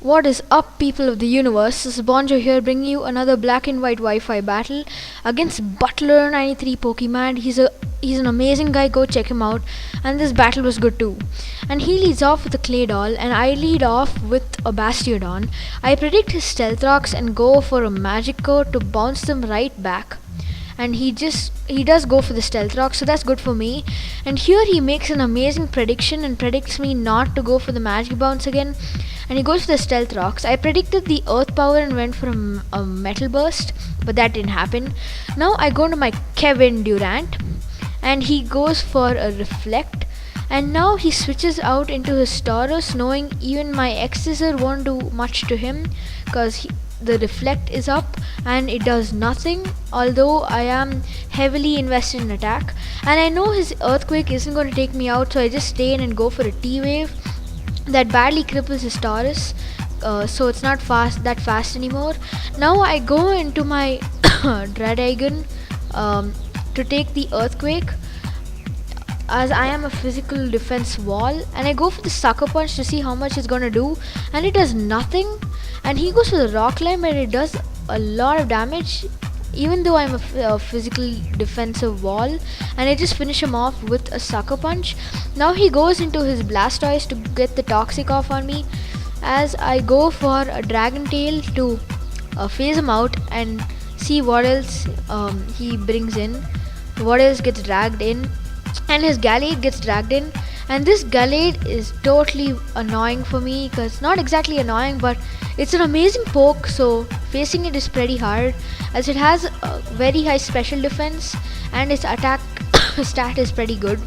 What is up, people of the universe? This is Bonjo here, bringing you another black and white Wi-Fi battle against Butler93Pokemad. He's an amazing guy. Go check him out. And this battle was good too. And he leads off with a clay doll, and I lead off with a Bastiodon. I predict his stealth rocks and go for a magic code to bounce them right back. And he does go for the stealth rock, so that's good for me. And here he makes an amazing prediction and predicts me not to go for the magic bounce again, and he goes for the stealth rocks. I predicted the earth power and went for a metal burst, but that didn't happen. Now I go to my Kevin Durant, and he goes for a reflect, and now he switches out into his Taurus, knowing even my X-Scissor won't do much to him because the reflect is up and it does nothing, although I am heavily invested in attack, and I know his earthquake isn't going to take me out, so I just stay in and go for a T-wave that badly cripples his Taurus, so it's not that fast anymore. Now I go into my Dradagon to take the earthquake, as I am a physical defense wall, and I go for the sucker punch to see how much it's gonna do, and it does nothing. And he goes for the rock climb, and it does a lot of damage, even though I'm a physical defensive wall, and I just finish him off with a sucker punch. Now he goes into his Blastoise to get the toxic off on me, as I go for a Dragon Tail to phase him out and see what else he brings in, what else gets dragged in. And his Gallade gets dragged in, and this Gallade is totally annoying for me, because not exactly annoying, but it's an amazing poke, so facing it is pretty hard, as it has a very high special defense and its attack stat is pretty good,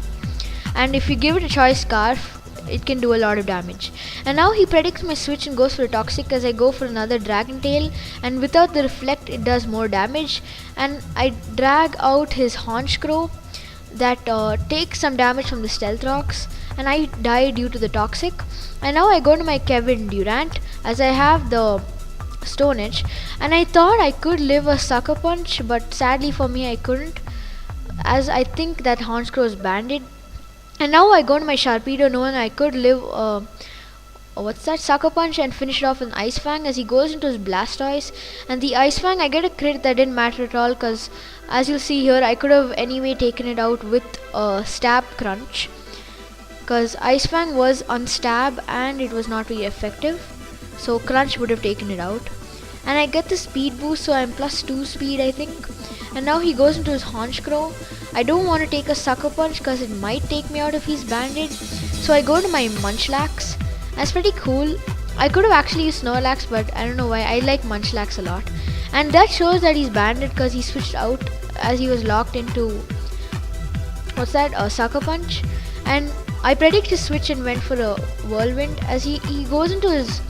and if you give it a choice scarf, it can do a lot of damage. And now he predicts my switch and goes for a toxic, as I go for another Dragon Tail, and without the reflect it does more damage, and I drag out his Honchkrow that takes some damage from the stealth rocks, and I die due to the toxic. And now I go to my Kevin Durant, as I have the Stone Edge, and I thought I could live a sucker punch, but sadly for me I couldn't, as I think that Honchkrow is banded. And now I go to my Sharpedo, knowing I could live sucker punch and finish it off with Ice Fang, as he goes into his Blastoise, and the Ice Fang, I get a crit that didn't matter at all, because as you'll see here, I could have anyway taken it out with a stab crunch, because Ice Fang was unstab and it was not very effective, so crunch would have taken it out. And I get the speed boost, so I'm +2 speed, I think. And now he goes into his Honchkrow. I don't want to take a sucker punch because it might take me out if he's banded, so I go to my Munchlax. That's pretty cool. I could have actually used Snorlax, but I don't know why, I like Munchlax a lot. And that shows that he's banded because he switched out as he was locked into a sucker punch. And I predict his switch and went for a Whirlwind, as he goes into his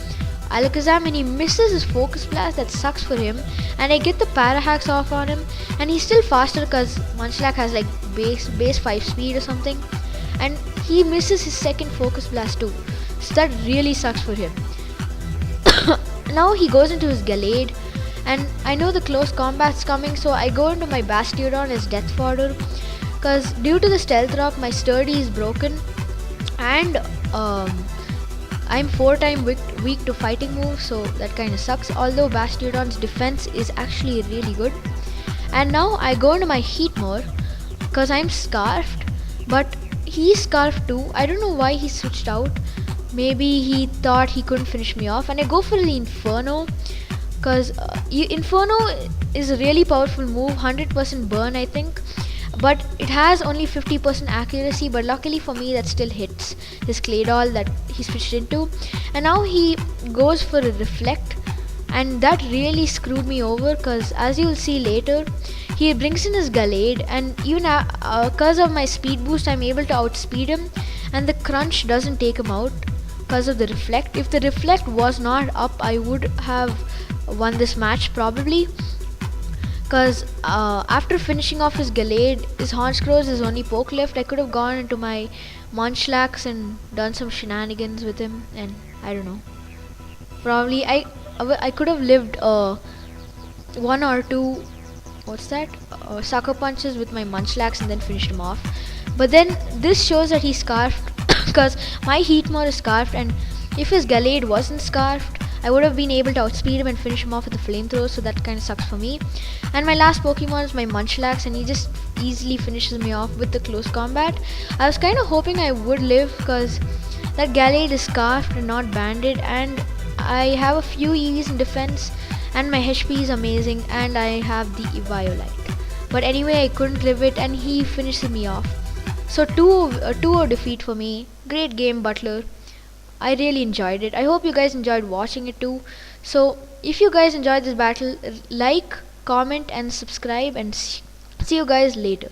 Alakazam and he misses his Focus Blast. That sucks for him, and I get the Parahacks off on him, and he's still faster because Munchlax has like base 5 speed or something, and he misses his second Focus Blast too, so that really sucks for him. Now he goes into his Gallade, and I know the close combat's coming, so I go into my Bastiodon as Death Fodder, because due to the Stealth Rock my Sturdy is broken, and I'm 4 times weak to fighting moves, so that kinda sucks, although Bastiodon's defense is actually really good. And now I go into my Heatmore, because I'm Scarfed, but he's Scarfed too. I don't know why he switched out. Maybe he thought he couldn't finish me off, and I go for the Inferno, because Inferno is a really powerful move, 100% burn I think, but it has only 50% accuracy, but luckily for me that still hits his clay doll that he switched into. And now he goes for a reflect, and that really screwed me over, because as you will see later, he brings in his Gallade, and even because of my speed boost I'm able to outspeed him, and the crunch doesn't take him out because of the reflect. If the reflect was not up, I would have won this match probably, because after finishing off his Gallade, his Honchkrow is his only poke left. I could have gone into my Munchlax and done some shenanigans with him, and I don't know, probably I could have lived 1 or 2 sucker punches with my Munchlax and then finished him off. But then this shows that he's Scarfed because my Heatmore is Scarfed, and if his Gallade wasn't Scarfed, I would have been able to outspeed him and finish him off with the flamethrower, so that kind of sucks for me. And my last Pokemon is my Munchlax, and he just easily finishes me off with the close combat. I was kind of hoping I would live because that Gallade is scarfed and not banded, and I have a few EVs in defense, and my HP is amazing, and I have the Eviolite. But anyway, I couldn't live it, and he finishes me off. So 2-0 defeat for me. Great game, Butler. I really enjoyed it. I hope you guys enjoyed watching it too. So if you guys enjoyed this battle, like, comment and subscribe, and see you guys later.